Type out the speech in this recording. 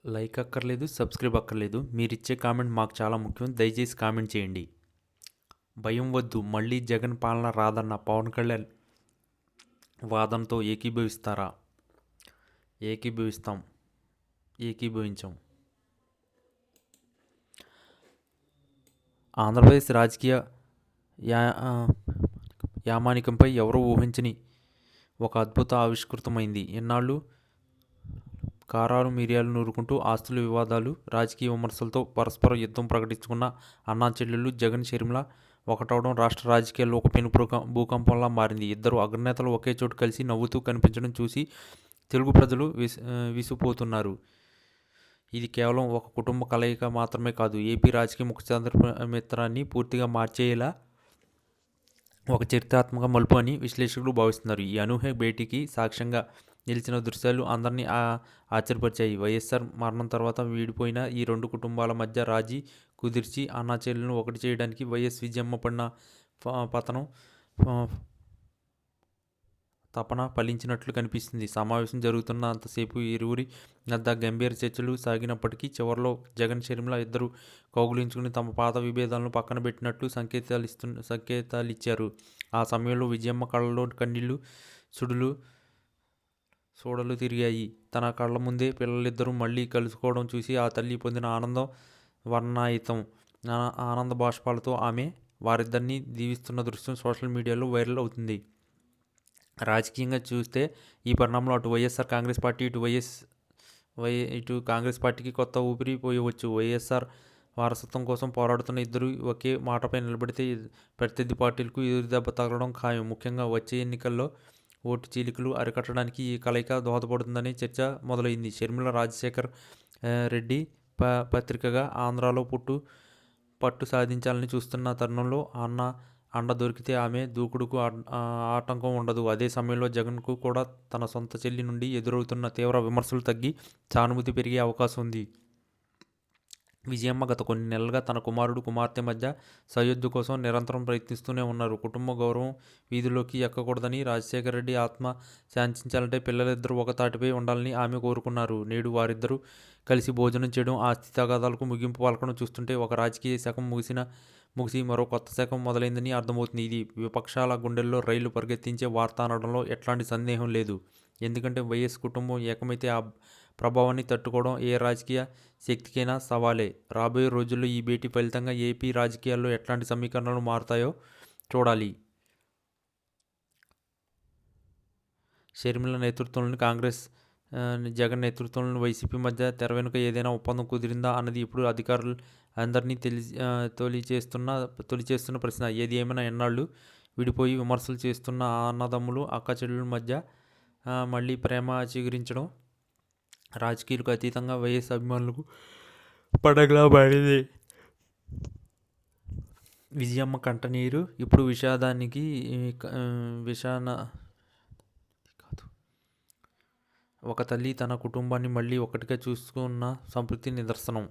Like అక్కర్లేదు, subscribe అక్కర్లేదు. మీరిచ్చే కామెంట్ మాకు చాలా ముఖ్యం. దయచేసి కామెంట్ చేయండి. భయం వద్దు, మళ్ళీ జగన్ పాలన రాదన్న పవన్ కళ్యాణ్ వాదనతో ఏకీభవిస్తారా? ఏకీభవిస్తాం, ఏకీభవించాం. ఆంధ్రప్రదేశ్ రాజకీయ యామానికంపై ఎవరూ ఊహించని ఒక అద్భుత ఆవిష్కృతమైంది. ఎన్నాళ్ళు కారాలు మిరియాలు నూరుకుంటూ ఆస్తుల వివాదాలు, రాజకీయ విమర్శలతో పరస్పర యుద్ధం ప్రకటించుకున్న అన్నా చెల్లెళ్ళు జగన్ షర్మిల ఒకటవడం రాష్ట్ర రాజకీయాల్లో ఒక పెను భూకంపంలా మారింది. ఇద్దరు అగ్రనేతలు ఒకే చోటు కలిసి నవ్వుతూ కనిపించడం చూసి తెలుగు ప్రజలు విసిపోతున్నారు. ఇది కేవలం ఒక కుటుంబ కలయిక మాత్రమే కాదు, ఏపీ రాజకీయ ముఖచిత్రాన్ని పూర్తిగా మార్చేలా ఒక చరిత్రాత్మక మలుపు అని విశ్లేషకులు భావిస్తున్నారు. ఈ అనూహ్య భేటీకి సాక్ష్యంగా నిలిచిన దృశ్యాలు అందరినీ ఆశ్చర్యపరిచాయి. వైఎస్ఆర్ మరణం తర్వాత విడిపోయిన ఈ రెండు కుటుంబాల మధ్య రాజీ కుదిర్చి అన్నా చెల్లెలను ఒకటి చేయడానికి వైఎస్ విజయమ్మ పడిన తపన ఫలించినట్లు కనిపిస్తుంది. సమావేశం జరుగుతున్నంతసేపు ఇరువురి వద్ద గంభీర చర్చలు సాగినప్పటికీ చివరిలో జగన్ షర్మిల ఇద్దరు కౌగులించుకుని తమ పాత విభేదాలను పక్కన పెట్టినట్లు సంకేతాలిచ్చారు. ఆ సమయంలో విజయమ్మ కళ్ళలో కన్నీళ్లు సూడలు తిరిగాయి. తన కళ్ళ ముందే పిల్లలిద్దరూ మళ్ళీ కలుసుకోవడం చూసి ఆ తల్లి పొందిన ఆనందం వర్ణాతీతం. ఆనంద బాష్పాలతో ఆమె వారిద్దరినీ దీవిస్తున్న దృశ్యం సోషల్ మీడియాలో వైరల్ అవుతుంది. రాజకీయంగా చూస్తే ఈ పరిణామంలో అటు వైఎస్ఆర్ కాంగ్రెస్ పార్టీ ఇటు కాంగ్రెస్ పార్టీకి కొత్త ఊపిరి పోయవచ్చు. వైఎస్ఆర్ వారసత్వం కోసం పోరాడుతున్న ఇద్దరు ఒకే మాటపై నిలబడితే ప్రత్యర్థి పార్టీలకు ఎదురుదెబ్బ తగలడం ఖాయం. ముఖ్యంగా వచ్చే ఎన్నికల్లో ఓటు చీలికలు అరికట్టడానికి ఈ కలయిక దోహదపడుతుందనే చర్చ మొదలైంది. షర్మిల రాజశేఖర్ రెడ్డి పత్రికగా ఆంధ్రాలో పట్టు సాధించాలని చూస్తున్న తరుణంలో అండ దొరికితే ఆమె దూకుడుకు ఆటంకం ఉండదు. అదే సమయంలో జగన్కు కూడా తన సొంత చెల్లి నుండి ఎదురవుతున్న తీవ్ర విమర్శలు తగ్గి సానుభూతి పెరిగే అవకాశం ఉంది. విజయమ్మ గత కొన్ని నెలలుగా తన కుమారుడు కుమార్తె మధ్య సయోధ్య కోసం నిరంతరం ప్రయత్నిస్తూనే ఉన్నారు. కుటుంబ గౌరవం వీధిలోకి ఎక్కకూడదని, రాజశేఖర రెడ్డి ఆత్మ శాంతించాలంటే పిల్లలిద్దరూ ఒక తాటిపై ఉండాలని ఆమె కోరుకున్నారు. నేడు వారిద్దరూ కలిసి భోజనం చేయడం, ఆస్తి తగాదాలకు ముగింపు పలకడం చూస్తుంటే ఒక రాజకీయ శకం ముగిసి మరో కొత్త శకం మొదలైందని అర్థమవుతుంది. ఇది విపక్షాల గుండెల్లో రైలు పరిగెత్తించే వార్త అనడంలో ఎట్లాంటి సందేహం లేదు. ఎందుకంటే వైఎస్ కుటుంబం ఏకమైతే ఆ ప్రభావాన్ని తట్టుకోవడం ఏ రాజకీయ శక్తికైనా సవాలే. రాబోయే రోజుల్లో ఈ భేటీ ఫలితంగా ఏపీ రాజకీయాల్లో ఎట్లాంటి సమీకరణలు మారుతాయో చూడాలి. షర్మిల నేతృత్వంలోని కాంగ్రెస్, జగన్ నేతృత్వంలోని వైసీపీ మధ్య తెర వెనుక ఏదైనా ఒప్పందం కుదిరిందా అన్నది ఇప్పుడు అధికారులు అందరినీ తొలిచేస్తున్న ప్రశ్న. ఏది ఏమైనా ఎన్నాళ్ళు విడిపోయి విమర్శలు చేస్తున్న అన్నదమ్ములు, అక్క చెల్లెల మధ్య మళ్ళీ ప్రేమ చిగురించడం రాజకీయాలకు అతీతంగా వైఎస్ అభిమానులకు పండగలా మారింది. విజయమ్మ కంటనీరు ఇప్పుడు విషాదానికి ఒక తల్లి తన కుటుంబాన్ని మళ్ళీ ఒకటిగా చూసుకున్న సంతృప్తి నిదర్శనం.